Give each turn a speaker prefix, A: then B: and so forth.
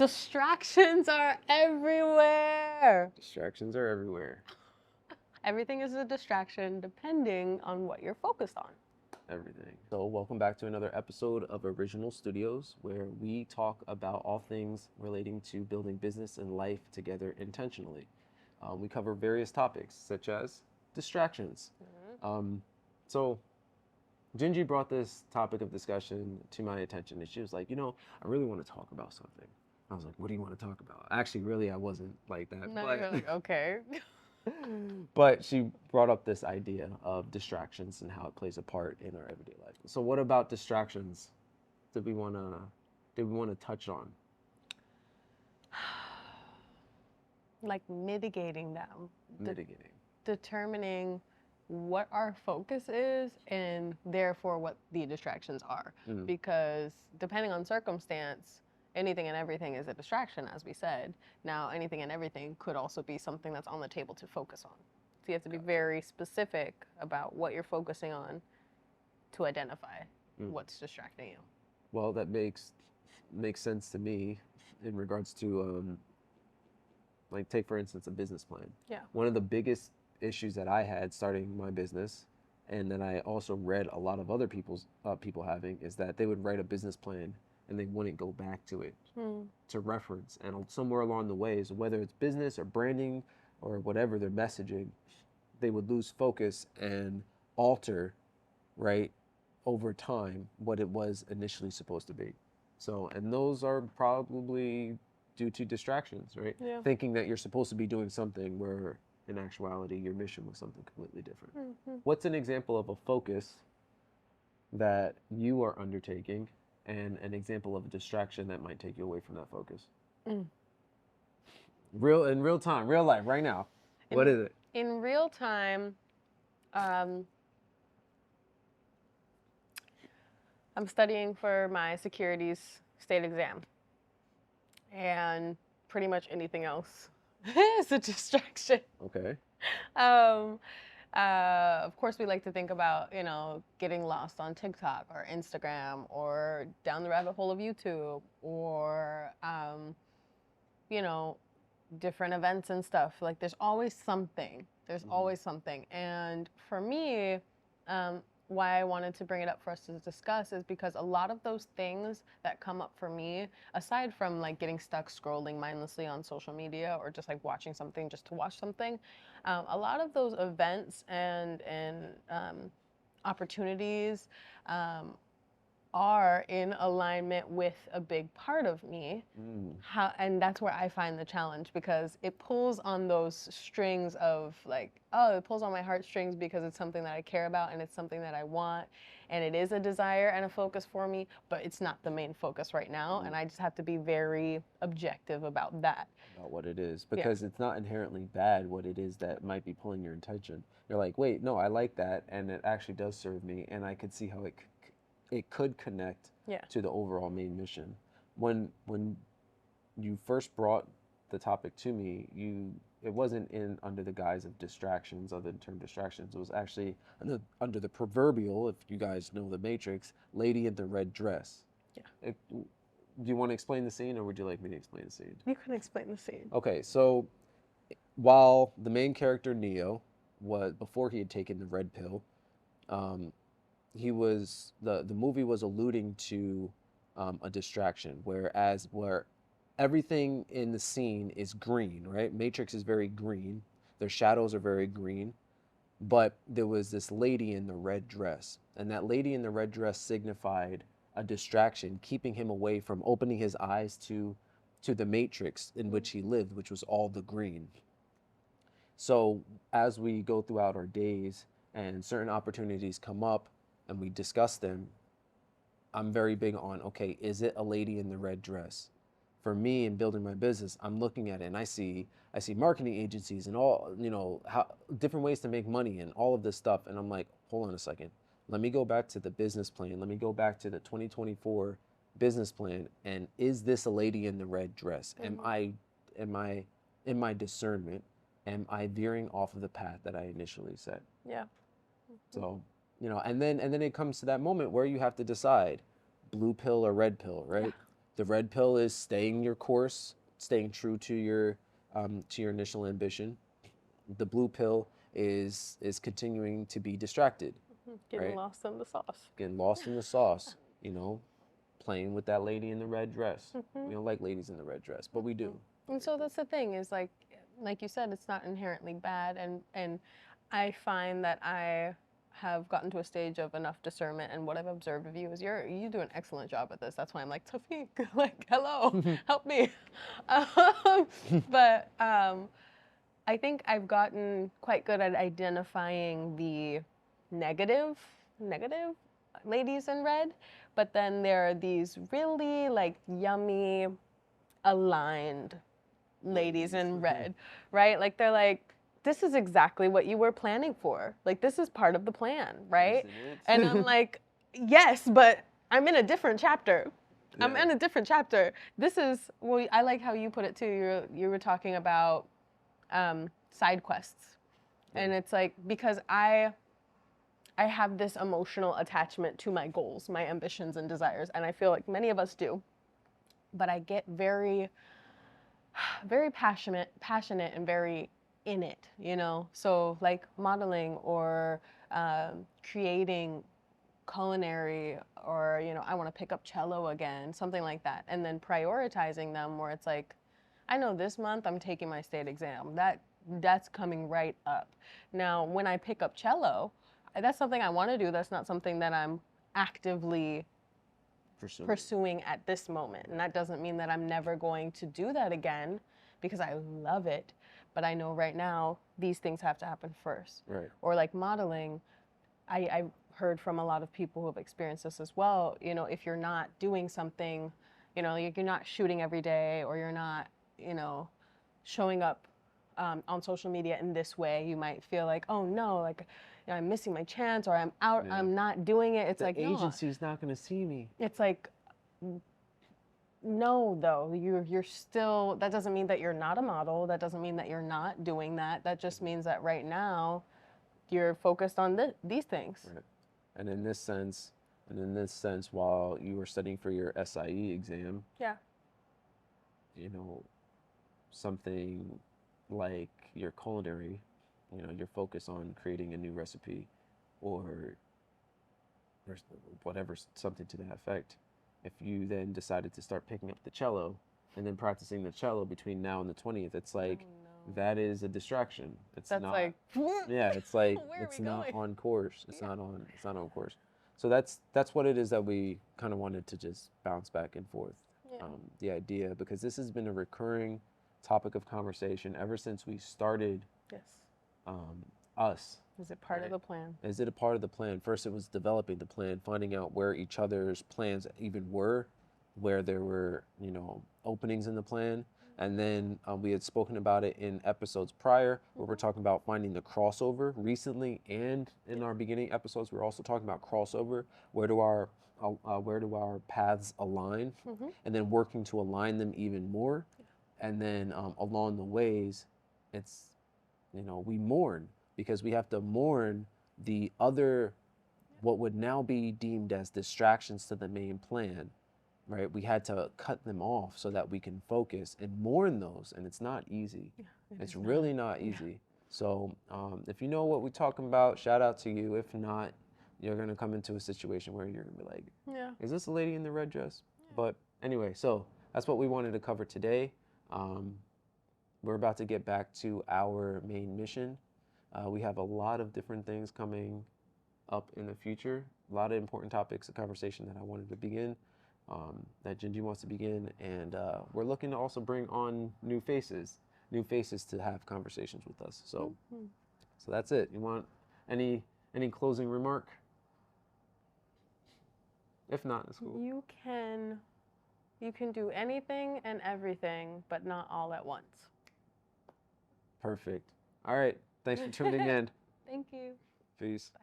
A: Distractions are everywhere.
B: Distractions are everywhere.
A: Everything is a distraction depending on what you're focused on.
B: Everything. So, welcome back to another episode of Original Studios, where we talk about all things relating to building business and life together intentionally. We cover various topics such as distractions. So, Gingy brought this topic of discussion to my attention, and she was like, I really want to talk about something. I was like, what do you want to talk about? Actually, really, I wasn't like that.
A: No,
B: but
A: you're like, okay.
B: But she brought up this idea of distractions and how it plays a part in our everyday life. So what about distractions did we want to touch on?
A: Like mitigating them.
B: Mitigating.
A: Determining what our focus is and therefore what the distractions are. Because depending on circumstance, anything and everything is a distraction, as we said. Now, anything and everything could also be something that's on the table to focus on. So you have to be very specific about what you're focusing on to identify what's distracting you.
B: Well, that makes sense to me in regards to like, take for instance a business plan.
A: Yeah.
B: One of the biggest issues that I had starting my business, and then I also read a lot of other people having, is that they would write a business plan and they wouldn't go back to it to reference. And somewhere along the way, so whether it's business or branding or whatever their messaging, they would lose focus and alter, right, over time what it was initially supposed to be. So, and those are probably due to distractions, right?
A: Yeah.
B: Thinking that you're supposed to be doing something where in actuality your mission was something completely different. What's an example of a focus that you are undertaking and an example of a distraction that might take you away from that focus? In real time, real life, right now. What is it?
A: In real time, I'm studying for my securities state exam. And pretty much anything else is a distraction.
B: Okay.
A: Of course, we like to think about, getting lost on TikTok or Instagram or down the rabbit hole of YouTube or, different events and stuff. Like, there's always something. There's always something. And for me, why I wanted to bring it up for us to discuss is because a lot of those things that come up for me, aside from like getting stuck scrolling mindlessly on social media or just like watching something just to watch something, a lot of those events and opportunities are in alignment with a big part of me. And that's where I find the challenge, because it pulls on those strings of like, it pulls on my heartstrings because it's something that I care about and it's something that I want, and it is a desire and a focus for me, but it's not the main focus right now. And I just have to be very objective about that.
B: About what it is, because it's not inherently bad what it is that might be pulling your attention. You're like, wait, no, I like that, and it actually does serve me, and I could see how it could connect to the overall main mission. When you first brought the topic to me, it wasn't under the guise of distractions, other than term distractions. It was actually under the proverbial, if you guys know the Matrix, lady in the red dress.
A: Yeah.
B: Do you want to explain the scene, or would you like me to explain the scene?
A: You can explain the scene.
B: Okay, so while the main character Neo before he had taken the red pill, the movie was alluding to a distraction, where everything in the scene is green, right? Matrix is very green. Their shadows are very green. But there was this lady in the red dress, and that lady in the red dress signified a distraction, keeping him away from opening his eyes to the matrix in which he lived, which was all the green. So as we go throughout our days and certain opportunities come up and we discuss them, I'm very big on, okay, is it a lady in the red dress? For me, in building my business, I'm looking at it and I see marketing agencies and all, how different ways to make money and all of this stuff. And I'm like, hold on a second. Let me go back to the business plan. Let me go back to the 2024 business plan. And is this a lady in the red dress? Am I in my discernment? Am I veering off of the path that I initially set?
A: Yeah.
B: So, and then it comes to that moment where you have to decide blue pill or red pill, right? The red pill is staying your course, staying true to your initial ambition. The blue pill is continuing to be distracted,
A: Getting
B: right?
A: lost in the sauce.
B: Getting lost in the sauce, you know, playing with that lady in the red dress. We don't like ladies in the red dress, but we do.
A: And so that's the thing is like you said, it's not inherently bad, and I find that I have gotten to a stage of enough discernment, and what I've observed of you is you do an excellent job at this. That's why I'm like, Tafiq, like, hello, help me. But I think I've gotten quite good at identifying the negative ladies in red, but then there are these really like yummy, aligned ladies in red, right? Like they're like, this is exactly what you were planning for. Like this is part of the plan, right? And I'm like, yes, but I'm in a different chapter. Yeah. I'm in a different chapter. This is, well, I like how you put it too. You were talking about side quests. Yeah. And it's like, because I have this emotional attachment to my goals, my ambitions and desires, and I feel like many of us do. But I get very passionate and very in it, you know? So like modeling or creating culinary, or, you know, I want to pick up cello again, something like that. And then prioritizing them where it's like, I know this month I'm taking my state exam. That's coming right up. Now, when I pick up cello, that's something I want to do. That's not something that I'm actively pursuing at this moment. And that doesn't mean that I'm never going to do that again, because I love it. But I know right now these things have to happen first.
B: Right.
A: Or like modeling, I've heard from a lot of people who have experienced this as well. You know, if you're not doing something, you know, you're not shooting every day, or you're not, you know, showing up on social media in this way, you might feel like, oh no, like, you know, I'm missing my chance, or I'm out, yeah. I'm not doing it. It's
B: the
A: like,
B: no. The agency's not going to see me.
A: It's like, no, though, you're still, that doesn't mean that you're not a model. That doesn't mean that you're not doing that. That just means that right now you're focused on these things.
B: Right. And in this sense, while you were studying for your SIE exam,
A: yeah,
B: you know, something like your culinary, you know, your focus on creating a new recipe, or whatever, something to that effect. If you then decided to start picking up the cello and then practicing the cello between now and the 20th, it's like, that is a distraction. That's not like, yeah, it's like, it's not on course. It's not on course. So that's what it is that we kind of wanted to just bounce back and forth. Yeah. The idea, because this has been a recurring topic of conversation ever since we started.
A: Yes.
B: Us.
A: Is it part of the plan?
B: Is it a part of the plan? First, it was developing the plan, finding out where each other's plans even were, where there were, you know, openings in the plan. And then we had spoken about it in episodes prior, where we're talking about finding the crossover recently, and in our beginning episodes, we're also talking about crossover. Where do our paths align, and then working to align them even more. And then along the ways, it's, you know, we mourn, because we have to mourn the other, what would now be deemed as distractions to the main plan. Right, we had to cut them off so that we can focus and mourn those, and it's not easy. Yeah, it's really not easy. Yeah. So if you know what we're talking about, shout out to you. If not, you're gonna come into a situation where you're gonna be like, yeah, is this a lady in the red dress? Yeah. But anyway, so that's what we wanted to cover today. We're about to get back to our main mission. We have a lot of different things coming up in the future, a lot of important topics of conversation that I wanted to begin. That Gingy wants to begin, and we're looking to also bring on new faces to have conversations with us. So, so that's it. You want any closing remark? If not, it's cool.
A: You can do anything and everything, but not all at once.
B: Perfect. All right. Thanks for tuning in.
A: Thank you.
B: Peace.
A: Bye.